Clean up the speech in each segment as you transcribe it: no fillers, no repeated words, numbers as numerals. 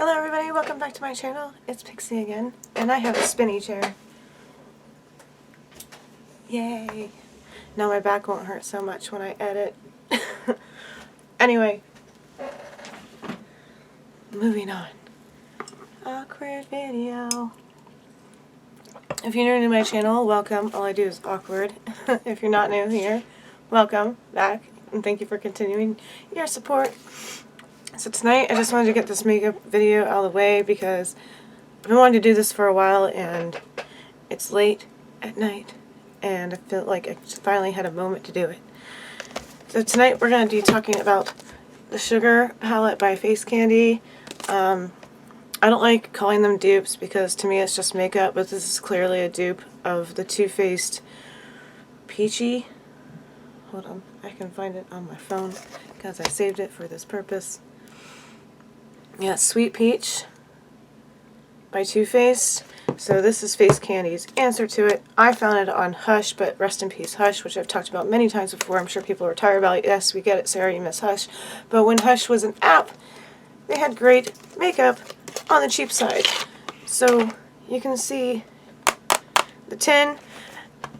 Hello everybody, welcome back to my channel. It's Pixie again, and I have a spinny chair. Yay! Now my back won't hurt so much when I edit. Anyway, moving on. Awkward video. If you're new to my channel, welcome. All I do is awkward. If you're not new here, welcome back, and thank you for continuing your support. So tonight I just wanted to get this makeup video out of the way because I've been wanting to do this for a while and it's late at night and I feel like I finally had a moment to do it. So tonight we're going to be talking about the Sugar palette by Face Candy. I don't like calling them dupes because to me it's just makeup, but this is clearly a dupe of the Too Faced Peachy. Hold on, I can find it on my phone because I saved it for this purpose. Yeah, Sweet Peach by Too Faced. So this is Face Candy's answer to it. I found it on Hush, but rest in peace Hush, which I've talked about many times before. I'm sure people are tired about it. Yes, we get it, Sarah, you miss Hush. But when Hush was an app, they had great makeup on the cheap side. So you can see the tin.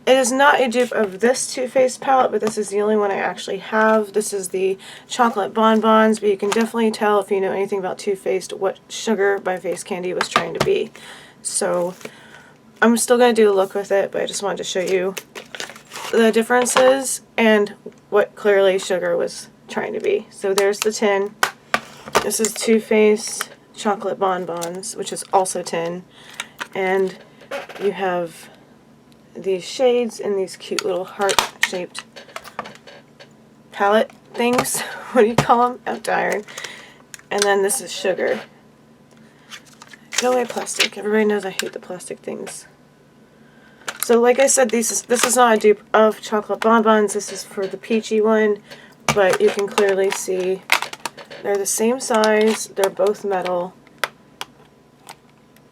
It is not a dupe of this Too Faced palette, but this is the only one I actually have. This is the Chocolate Bonbons, but you can definitely tell if you know anything about Too Faced what Sugar by Face Candy was trying to be. So I'm still going to do a look with it, but I just wanted to show you the differences and what clearly Sugar was trying to be. So there's the tin. This is Too Faced Chocolate Bonbons, which is also tin. And you have these shades in these cute little heart-shaped palette things. What do you call them? Out iron. And then this is Sugar. Go away, plastic. Everybody knows I hate the plastic things. So like I said, this is not a dupe of Chocolate Bonbons. This is for the Peachy one, but you can clearly see they're the same size. They're both metal.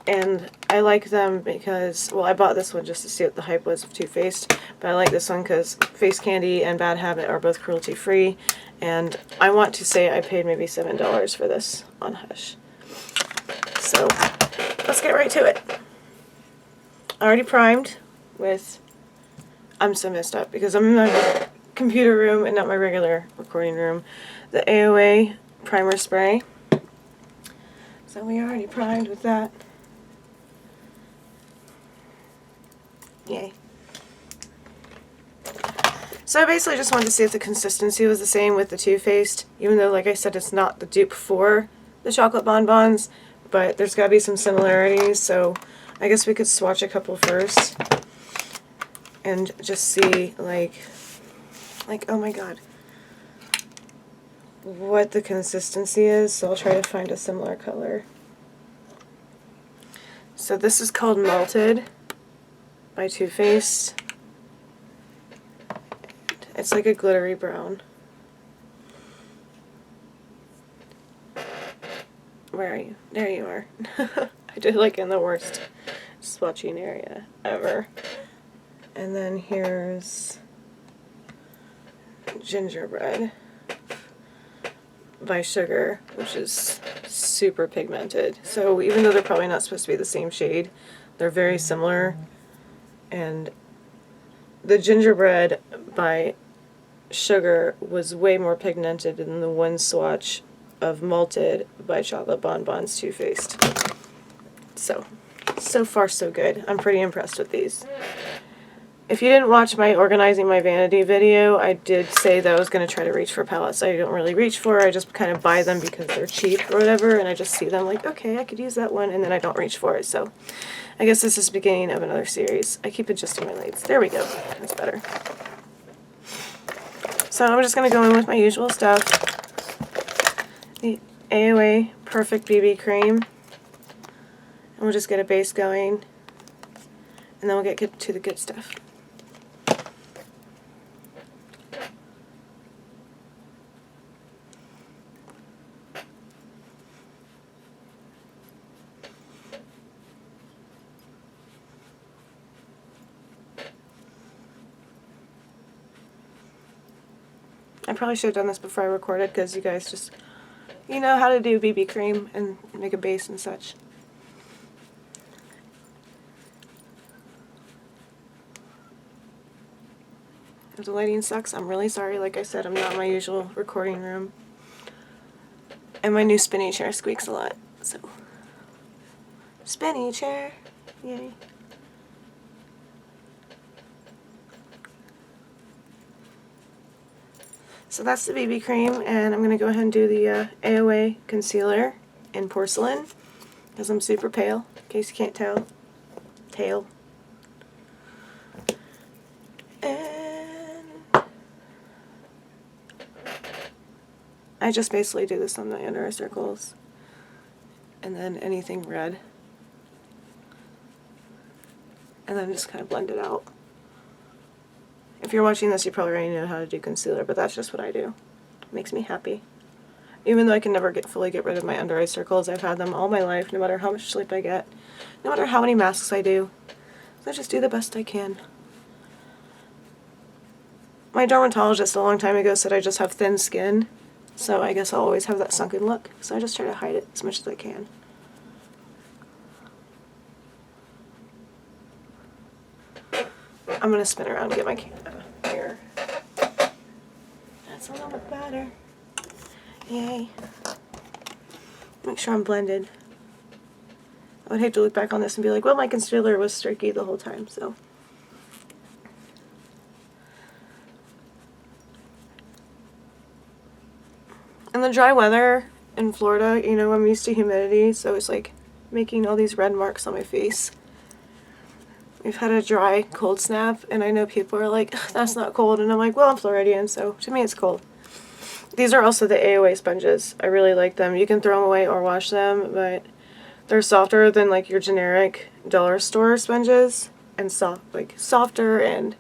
And I like them because, well, I bought this one just to see what the hype was of Too Faced, but I like this one because Face Candy and Bad Habit are both cruelty-free, and I want to say I paid maybe $7 for this on Hush. So, let's get right to it. Already primed with, I'm so messed up because I'm in my computer room and not my regular recording room, the AOA primer spray. So we already primed with that. Yay. So I basically just wanted to see if the consistency was the same with the Too Faced, even though, like I said, it's not the dupe for the Chocolate Bonbons, but there's got to be some similarities, so I guess we could swatch a couple first and just see, like, oh my god, what the consistency is, so I'll try to find a similar color. So this is called Malted by Too Faced. It's like a glittery brown. Where are you? There you are. I did like in the worst swatching area ever. And then here's Gingerbread by Sugar, which is super pigmented. So even though they're probably not supposed to be the same shade, they're very similar. And the Gingerbread by Sugar was way more pigmented than the one swatch of Malted by Chocolate Bonbons Too Faced. So far so good. I'm pretty impressed with these. If you didn't watch my Organizing My Vanity video, I did say that I was going to try to reach for palettes I don't really reach for. I just kind of buy them because they're cheap or whatever, and I just see them like, okay, I could use that one, and then I don't reach for it. So I guess this is the beginning of another series. I keep adjusting my lights. There we go. That's better. So I'm just going to go in with my usual stuff. The AOA Perfect BB Cream. And we'll just get a base going. And then we'll get to the good stuff. I probably should have done this before I recorded because you guys just you know how to do BB cream and make a base and such. If the lighting sucks, I'm really sorry. Like I said, I'm not in my usual recording room. And my new spinny chair squeaks a lot, so. Spinny chair, yay. So that's the BB cream, and I'm going to go ahead and do the AOA concealer in porcelain, because I'm super pale, in case you can't tell. Tail. And I just basically do this on my under eye circles, and then anything red. And then just kind of blend it out. If you're watching this, you probably already know how to do concealer, but that's just what I do. It makes me happy. Even though I can never fully get rid of my under eye circles, I've had them all my life, no matter how much sleep I get, no matter how many masks I do. So I just do the best I can. My dermatologist a long time ago said I just have thin skin, so I guess I'll always have that sunken look. So I just try to hide it as much as I can. I'm going to spin around and get my mirror. That's a little bit better. Yay. Make sure I'm blended. I would hate to look back on this and be like, well, my concealer was streaky the whole time, so. In the dry weather in Florida, you know, I'm used to humidity, so it's like making all these red marks on my face. We've had a dry, cold snap, and I know people are like, that's not cold, and I'm like, well, I'm Floridian, so to me it's cold. These are also the AOA sponges. I really like them. You can throw them away or wash them, but they're softer than like your generic dollar store sponges, and softer, and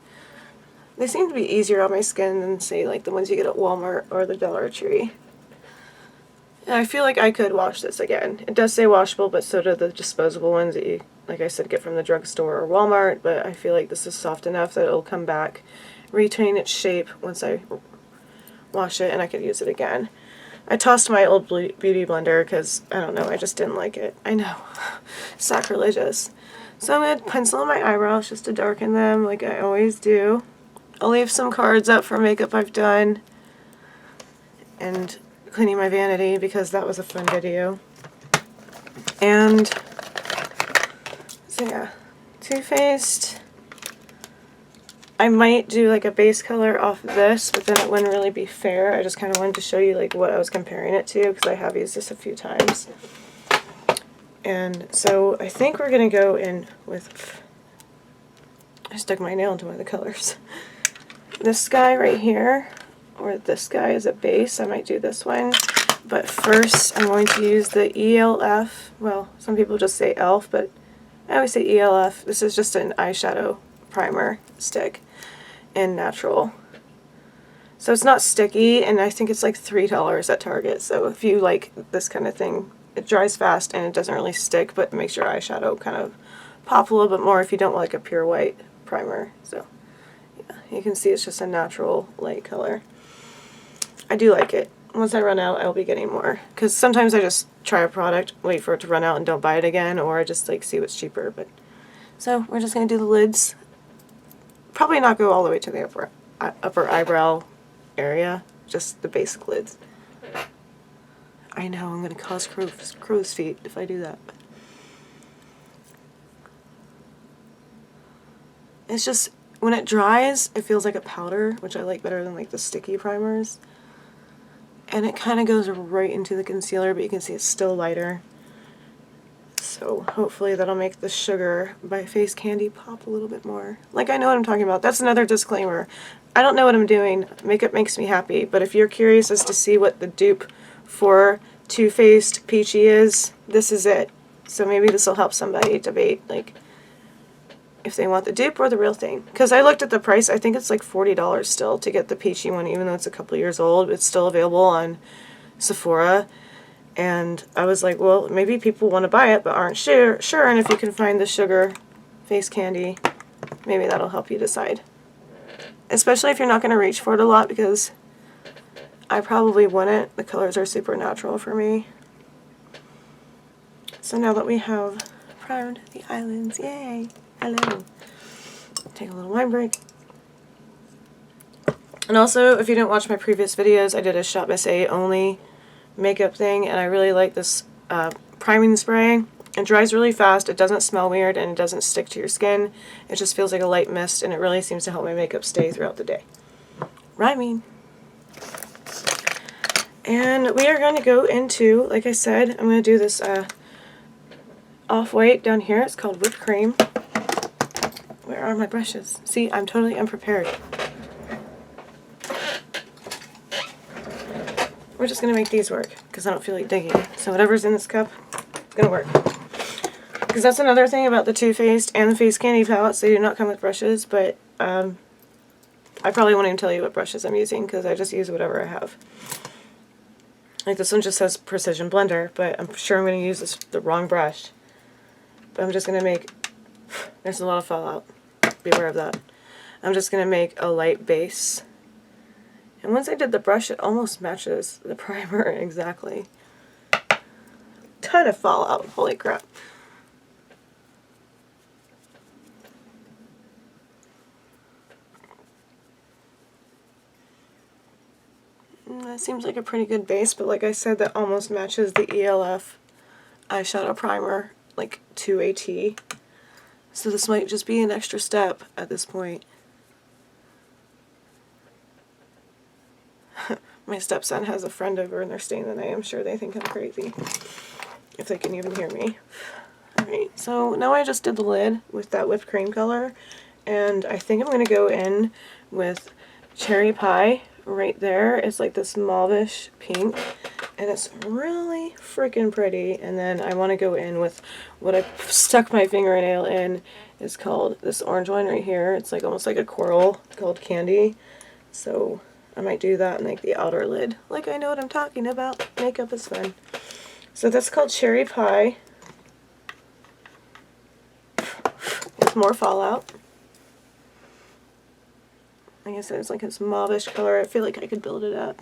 they seem to be easier on my skin than, say, like the ones you get at Walmart or the Dollar Tree. And I feel like I could wash this again. It does say washable, but so do the disposable ones that you, like I said, get from the drugstore or Walmart, but I feel like this is soft enough that it'll come back, retain its shape once I wash it, and I could use it again. I tossed my old beauty blender because, I don't know, I just didn't like it. I know. Sacrilegious. So I'm going to pencil in my eyebrows just to darken them like I always do. I'll leave some cards up for makeup I've done and cleaning my vanity because that was a fun video. And so yeah, Too Faced. I might do like a base color off of this, but then it wouldn't really be fair. I just kind of wanted to show you like what I was comparing it to because I have used this a few times. And so I think we're going to go in with, I stuck my nail into one of the colors. This guy right here, or this guy is a base. I might do this one. But first I'm going to use the ELF. Well, some people just say ELF, but I always say ELF. This is just an eyeshadow primer stick in natural. So it's not sticky, and I think it's like $3 at Target. So if you like this kind of thing, it dries fast and it doesn't really stick, but it makes your eyeshadow kind of pop a little bit more if you don't like a pure white primer. So yeah, you can see it's just a natural light color. I do like it. Once I run out, I'll be getting more. Because sometimes I just try a product, wait for it to run out and don't buy it again, or I just like see what's cheaper. But so we're just going to do the lids. Probably not go all the way to the upper eyebrow area, just the basic lids. I know, I'm going to cause crow's feet if I do that. But it's just, when it dries, it feels like a powder, which I like better than like the sticky primers. And it kind of goes right into the concealer, but you can see it's still lighter. So hopefully that'll make the Sugar by Face Candy pop a little bit more. Like, I know what I'm talking about. That's another disclaimer. I don't know what I'm doing. Makeup makes me happy. But if you're curious as to see what the dupe for Too Faced Peachy is, this is it. So maybe this will help somebody debate, like, if they want the dupe or the real thing. Because I looked at the price, I think it's like $40 still to get the Peachy one, even though it's a couple years old. It's still available on Sephora. And I was like, well, maybe people want to buy it but aren't sure. And if you can find the Sugar Face Candy, maybe that'll help you decide. Especially if you're not going to reach for it a lot, because I probably wouldn't. The colors are super natural for me. So now that we have primed the eyelids, yay! Hello. Take a little wine break. And also, if you didn't watch my previous videos, I did a ShopMissA only makeup thing, and I really like this priming spray. It dries really fast, it doesn't smell weird, and it doesn't stick to your skin. It just feels like a light mist, and it really seems to help my makeup stay throughout the day. Rhyming. And we are going to go into, like I said, I'm going to do this off-white down here. It's called whipped cream. Where are my brushes? See, I'm totally unprepared. We're just going to make these work because I don't feel like digging. So whatever's in this cup, it's going to work. Because that's another thing about the Too Faced and the Face Candy palettes. They do not come with brushes, but I probably won't even tell you what brushes I'm using because I just use whatever I have. Like this one just says Precision Blender, but I'm sure I'm going to use the wrong brush. But I'm just going to make, there's a lot of fallout. Beware of that. I'm just going to make a light base. And once I did the brush, it almost matches the primer exactly. Ton of fallout. Holy crap. That seems like a pretty good base, but like I said, that almost matches the ELF eyeshadow primer, like to a T. So this might just be an extra step at this point. My stepson has a friend over and they're staying the night. I'm sure they think I'm crazy, if they can even hear me. Alright, so now I just did the lid with that whipped cream color, and I think I'm going to go in with Cherry Pie right there. It's like this mauvish pink, and it's really freaking pretty. And then I want to go in with what I stuck my fingernail in. Is called this orange one right here. It's like almost like a coral called Candy. So I might do that in like the outer lid. Like I know what I'm talking about. Makeup is fun. So that's called Cherry Pie. With more fallout. Like I said, it's like this mauvish color. I feel like I could build it up.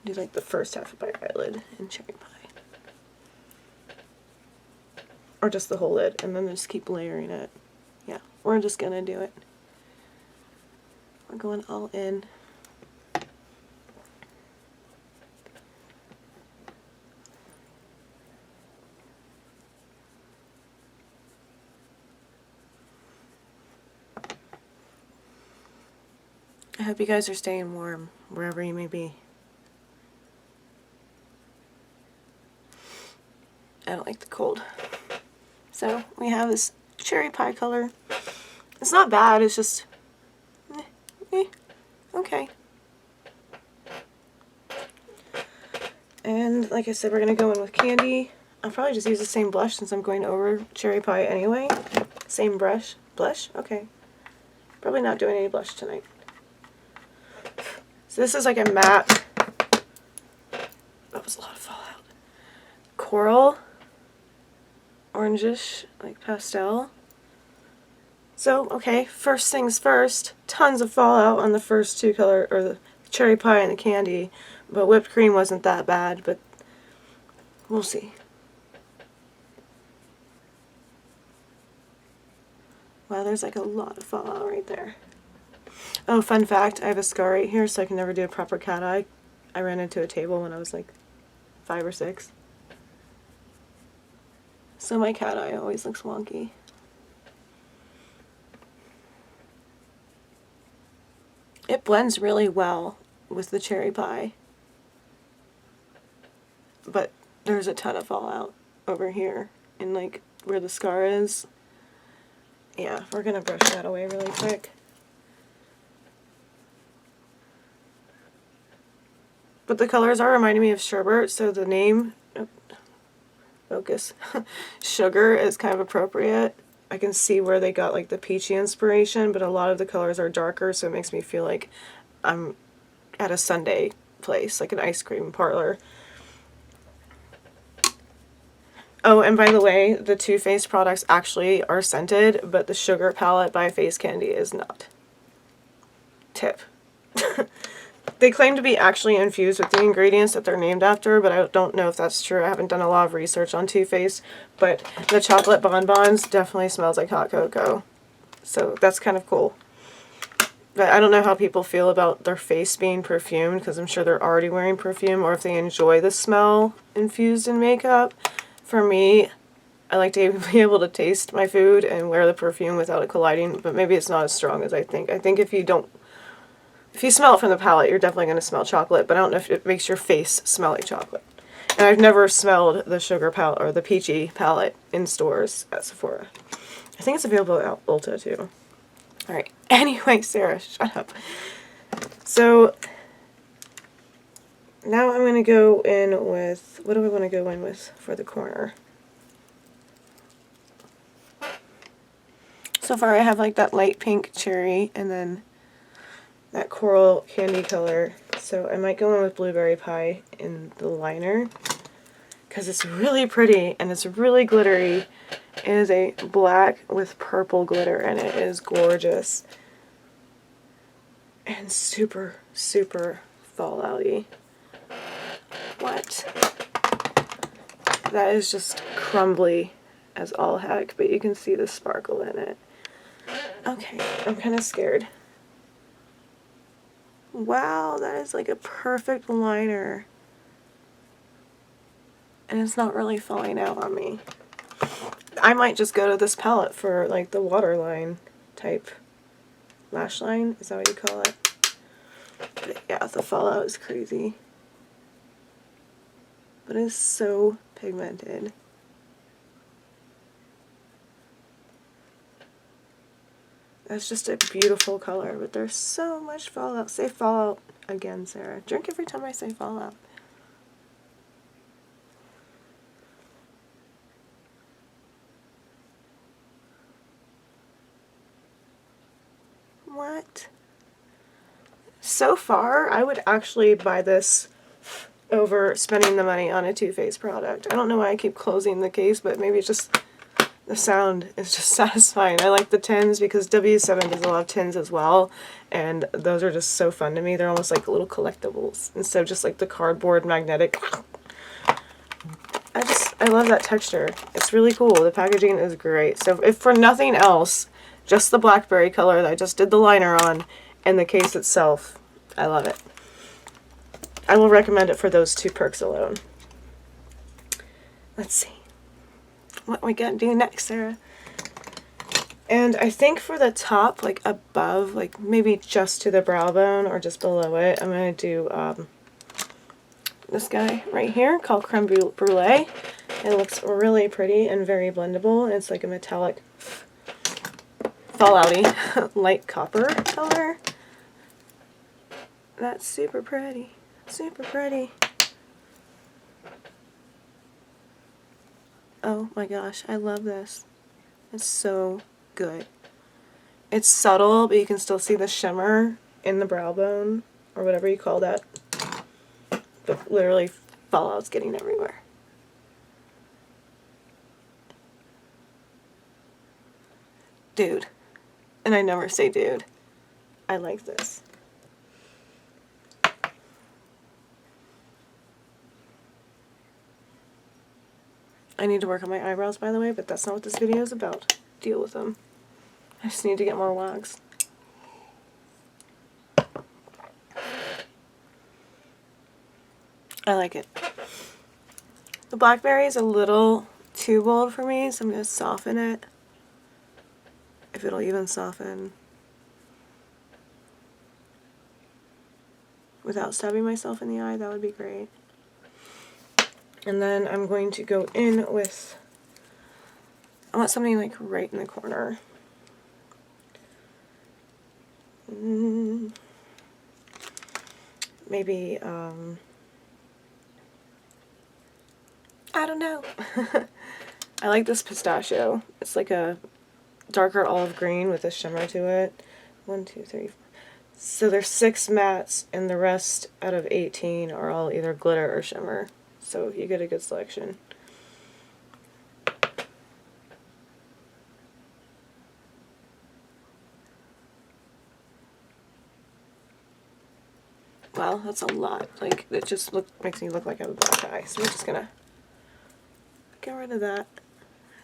Do like the first half of my eyelid in Cherry Pie. Or just the whole lid, and then just keep layering it. Yeah, we're just gonna do it. We're going all in. I hope you guys are staying warm, wherever you may be. I don't like the cold. So we have this Cherry Pie color. It's not bad, it's just okay. And like I said, we're going to go in with Candy. I'll probably just use the same blush since I'm going over Cherry Pie anyway. Same brush. Blush? Okay. Probably not doing any blush tonight. So this is like a matte, that was a lot of fallout, coral, orangish, like pastel. So, okay, first things first, tons of fallout on the first two color, or the Cherry Pie and the Candy, but whipped cream wasn't that bad, but we'll see. Wow, there's like a lot of fallout right there. Oh, fun fact, I have a scar right here, so I can never do a proper cat eye. I ran into a table when I was like 5 or 6. So my cat eye always looks wonky. It blends really well with the Cherry Pie. But there's a ton of fallout over here, and like where the scar is. Yeah, we're gonna brush that away really quick. But the colors are reminding me of sherbet, so the name, focus, sugar is kind of appropriate. I can see where they got like the peachy inspiration, but a lot of the colors are darker, so it makes me feel like I'm at a sundae place, like an ice cream parlor. Oh, and by the way, the Too Faced products actually are scented, but the Sugar palette by Face Candy is not. Tip. they claim to be actually infused with the ingredients that they're named after, but I don't know if that's true. I haven't done a lot of research on Too Faced, but the chocolate bonbons definitely smells like hot cocoa. So that's kind of cool. But I don't know how people feel about their face being perfumed, because I'm sure they're already wearing perfume, or if they enjoy the smell infused in makeup. For me, I like to be able to taste my food and wear the perfume without it colliding, but maybe it's not as strong as I think. I think if you smell it from the palette, you're definitely going to smell chocolate, but I don't know if it makes your face smell like chocolate. And I've never smelled the sugar palette or the peachy palette in stores at Sephora. I think it's available at Ulta too. Alright, anyway, Sarah, shut up. So, now I'm going to go in with, what do I want to go in with for the corner? So far I have like that light pink cherry and then that coral candy color. So I might go in with blueberry pie in the liner because it's really pretty and it's really glittery. It is a black with purple glitter and it is gorgeous. And super, super fallout-y. What? That is just crumbly as all heck, but you can see the sparkle in it. Okay, I'm kind of scared. Wow, that is like a perfect liner. And it's not really falling out on me. I might just go to this palette for like the waterline type lash line. Is that what you call it? But yeah, the fallout is crazy. But it is so pigmented. That's just a beautiful color, but there's so much fallout. Say fallout again, Sarah. Drink every time I say fallout. What? So far, I would actually buy this over spending the money on a Too Faced product. I don't know why I keep closing the case, but maybe it's just the sound is just satisfying. I like the tins because W7 does a lot of tins as well, and those are just so fun to me. They're almost like little collectibles instead of just like the cardboard magnetic. I love that texture. It's really cool. The packaging is great. So if for nothing else, just the blackberry color that I just did the liner on and the case itself, I love it. I will recommend it for those two perks alone. Let's see what we gotta do next, Sarah. And I think for the top, like above, like maybe just to the brow bone or just below it, I'm gonna do this guy right here called Creme Brulee. It looks really pretty and very blendable. It's like a metallic fallouty light copper color. That's super pretty. Super pretty. Oh my gosh, I love this. It's so good. It's subtle, but you can still see the shimmer in the brow bone, or whatever you call that. But literally, fallout's getting everywhere. Dude. And I never say dude. I like this. I need to work on my eyebrows, by the way, but that's not what this video is about. Deal with them. I just need to get more wax. I like it. The blackberry is a little too bold for me, so I'm going to soften it. If it'll even soften. Without stabbing myself in the eye, that would be great. And then I'm going to go in with, I want something like right in the corner. Maybe, I don't know. I like this pistachio. It's like a darker olive green with a shimmer to it. 1, 2, 3, 4. So there's 6 mattes, and the rest out of 18 are all either glitter or shimmer. So you get a good selection. well, that's a lot. Like, it just makes me look like I have a black eye. So we're just gonna get rid of that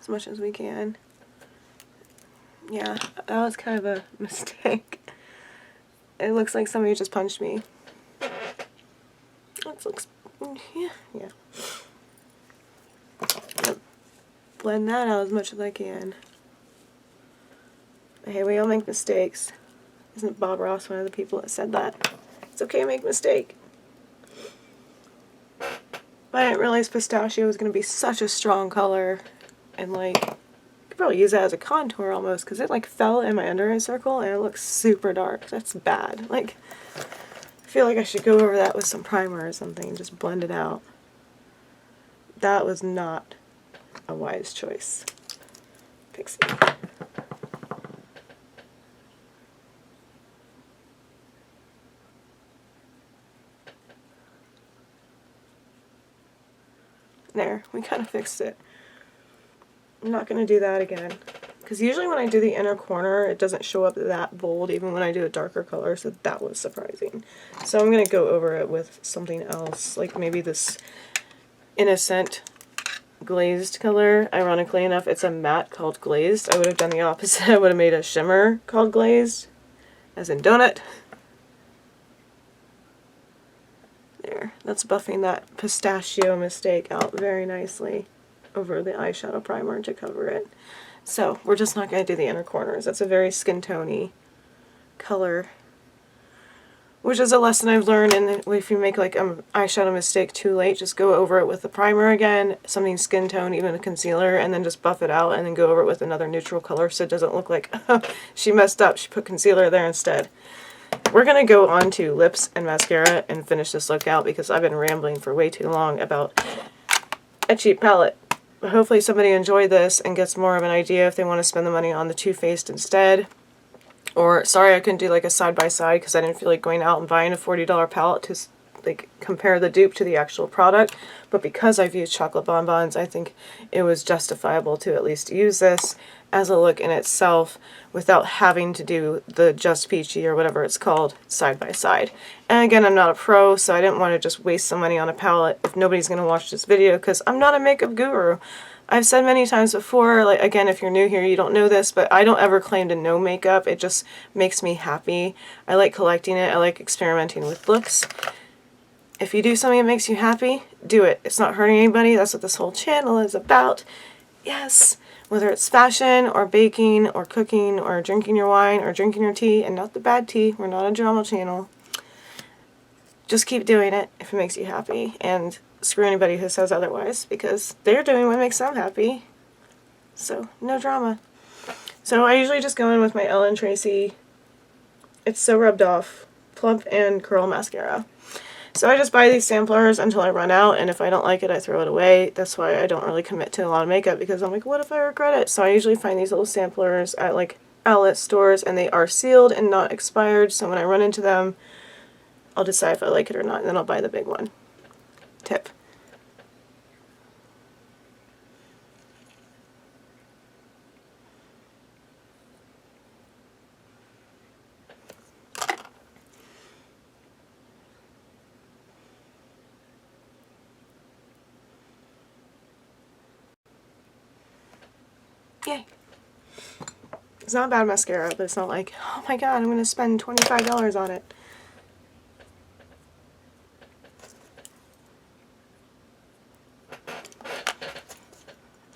as much as we can. Yeah, that was kind of a mistake. It looks like somebody just punched me. That looks, yeah. Blend that out as much as I can. Hey, we all make mistakes. Isn't Bob Ross one of the people that said that? It's okay to make a mistake. But I didn't realize pistachio was going to be such a strong color. And like, I could probably use that as a contour almost, because it like fell in my under eye circle and it looks super dark. That's bad. Like, I feel like I should go over that with some primer or something and just blend it out. That was not a wise choice. Pixi. There, we kind of fixed it. I'm not going to do that again. Because usually when I do the inner corner, it doesn't show up that bold, even when I do a darker color, so that was surprising. So I'm going to go over it with something else, like maybe this innocent glazed color. Ironically enough, it's a matte called glazed. I would have done the opposite. I would have made a shimmer called glazed, as in donut. There, that's buffing that pistachio mistake out very nicely over the eyeshadow primer to cover it. So we're just not going to do the inner corners. That's a very skin tone-y color, which is a lesson I've learned. And if you make like an eyeshadow mistake too late, just go over it with the primer again, something skin tone, even a concealer, and then just buff it out and then go over it with another neutral color so it doesn't look like she messed up, she put concealer there instead. We're going to go on to lips and mascara and finish this look out because I've been rambling for way too long about a cheap palette. But hopefully somebody enjoyed this and gets more of an idea if they want to spend the money on the Too Faced instead. Or, sorry I couldn't do like a side-by-side because I didn't feel like going out and buying a $40 palette to like compare the dupe to the actual product. But because I've used chocolate bonbons, I think it was justifiable to at least use this as a look in itself without having to do the Just Peachy or whatever it's called side by side. And again, I'm not a pro, so I didn't want to just waste some money on a palette if nobody's going to watch this video because I'm not a makeup guru. I've said many times before, like again, if you're new here, you don't know this, but I don't ever claim to know makeup. It just makes me happy. I like collecting it. I like experimenting with looks. If you do something that makes you happy, do it. It's not hurting anybody. That's what this whole channel is about. Yes. Whether it's fashion or baking or cooking or drinking your wine or drinking your tea, and not the bad tea, we're not a drama channel. Just keep doing it if it makes you happy, and screw anybody who says otherwise because they're doing what makes them happy. So, no drama. So I usually just go in with my Ellen Tracy It's So Rubbed Off Plump and Curl Mascara. So I just buy these samplers until I run out, and if I don't like it, I throw it away. That's why I don't really commit to a lot of makeup, because I'm like, what if I regret it? So I usually find these little samplers at like outlet stores, and they are sealed and not expired, so when I run into them, I'll decide if I like it or not, and then I'll buy the big one. Tip. Yay. It's not bad mascara, but it's not like, oh my god, I'm going to spend $25 on it.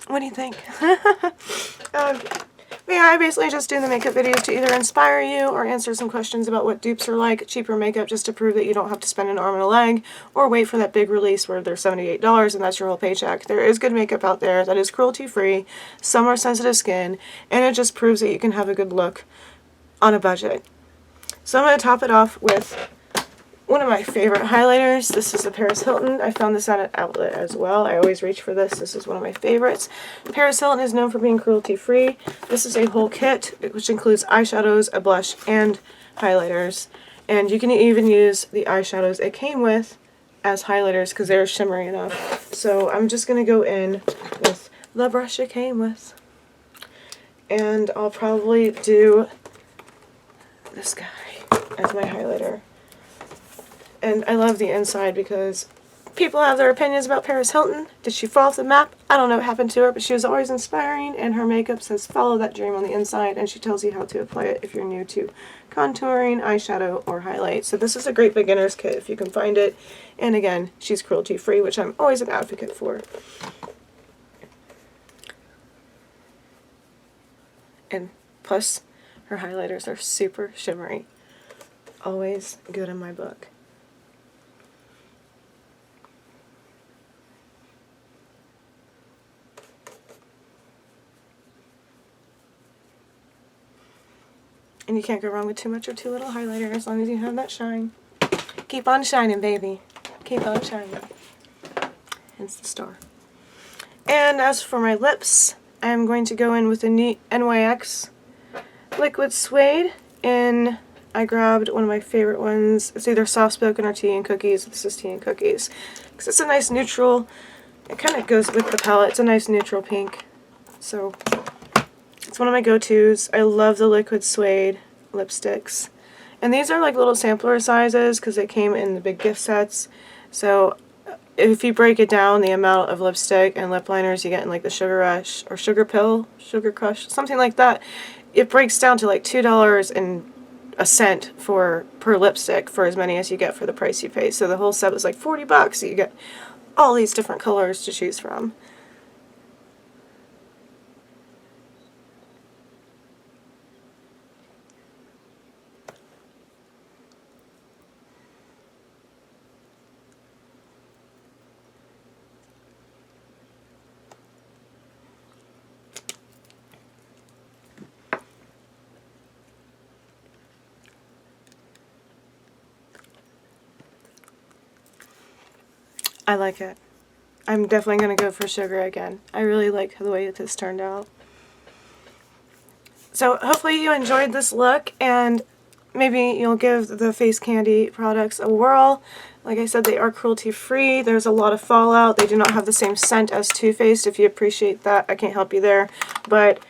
What do you think? Yeah, I basically just do the makeup videos to either inspire you or answer some questions about what dupes are like, cheaper makeup just to prove that you don't have to spend an arm and a leg, or wait for that big release where they're $78 and that's your whole paycheck. There is good makeup out there that is cruelty-free, some are sensitive skin, and it just proves that you can have a good look on a budget. So I'm going to top it off with one of my favorite highlighters. This is the Paris Hilton. I found this at an outlet as well. I always reach for this. This is one of my favorites. Paris Hilton is known for being cruelty-free. This is a whole kit, which includes eyeshadows, a blush, and highlighters. And you can even use the eyeshadows it came with as highlighters because they're shimmery enough. So I'm just going to go in with the brush it came with. And I'll probably do this guy as my highlighter. And I love the inside because people have their opinions about Paris Hilton. Did she fall off the map? I don't know what happened to her, but she was always inspiring, and her makeup says follow that dream on the inside, and she tells you how to apply it if you're new to contouring, eyeshadow, or highlight. So this is a great beginner's kit if you can find it. And again, she's cruelty-free, which I'm always an advocate for. And plus, her highlighters are super shimmery. Always good in my book. And you can't go wrong with too much or too little highlighter as long as you have that shine. Keep on shining, baby. Keep on shining. Hence the star. And as for my lips, I'm going to go in with the NYX Liquid Suede. And I grabbed one of my favorite ones. It's either Soft Spoken or Tea and Cookies. This is Tea and Cookies. Because it's a nice neutral. It kind of goes with the palette. It's a nice neutral pink. So it's one of my go-tos. I love the Liquid Suede lipsticks. And these are like little sampler sizes because they came in the big gift sets. So if you break it down, the amount of lipstick and lip liners you get in like the Sugar Rush or Sugar Pill, Sugar Crush, something like that, it breaks down to like $2.01 per lipstick for as many as you get for the price you pay. So the whole set was like $40, so you get all these different colors to choose from. I like it. I'm definitely going to go for sugar again. I really like the way this turned out. So hopefully you enjoyed this look, and maybe you'll give the Face Candy products a whirl. Like I said, they are cruelty-free. There's a lot of fallout. They do not have the same scent as Too Faced. If you appreciate that, I can't help you there. But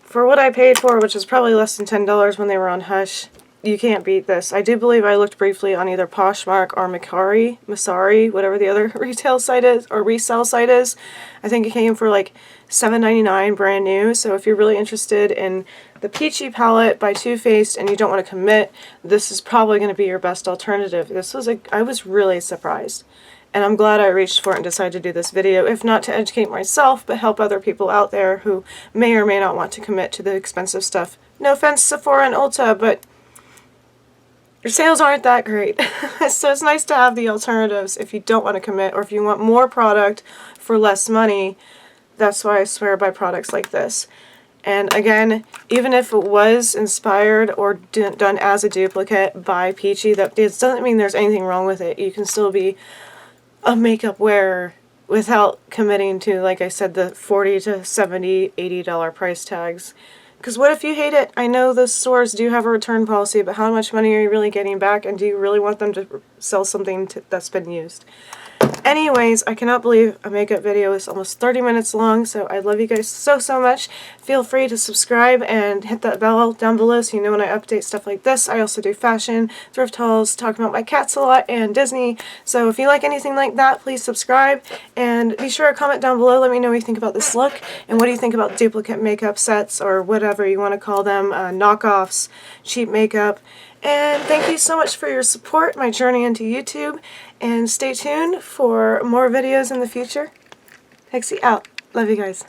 for what I paid for, which was probably less than $10 when they were on Hush, you can't beat this. I do believe I looked briefly on either Poshmark or Masari, whatever the other retail site is, or resale site is. I think it came for like $7.99 brand new. So if you're really interested in the Peachy palette by Too Faced and you don't want to commit, this is probably going to be your best alternative. I was really surprised. And I'm glad I reached for it and decided to do this video, if not to educate myself, but help other people out there who may or may not want to commit to the expensive stuff. No offense, Sephora and Ulta, but your sales aren't that great. So it's nice to have the alternatives if you don't want to commit, or if you want more product for less money. That's why I swear by products like this. And again, even if it was inspired or done as a duplicate by Peachy, that doesn't mean there's anything wrong with it. You can still be a makeup wearer without committing to, like I said, the $40 to $70, $80 price tags. Because what if you hate it? I know the stores do have a return policy, but how much money are you really getting back, and do you really want them to sell something that's been used? Anyways, I cannot believe a makeup video is almost 30 minutes long, so I love you guys so much. Feel free to subscribe and hit that bell down below so you know when I update stuff like this. I also do fashion, thrift hauls, talk about my cats a lot, and Disney. So if you like anything like that, please subscribe, and be sure to comment down below. Let me know what you think about this look, and what do you think about duplicate makeup sets, or whatever you want to call them, knockoffs, cheap makeup. And thank you so much for your support, my journey into YouTube, and stay tuned for more videos in the future. Pixi out. Love you guys.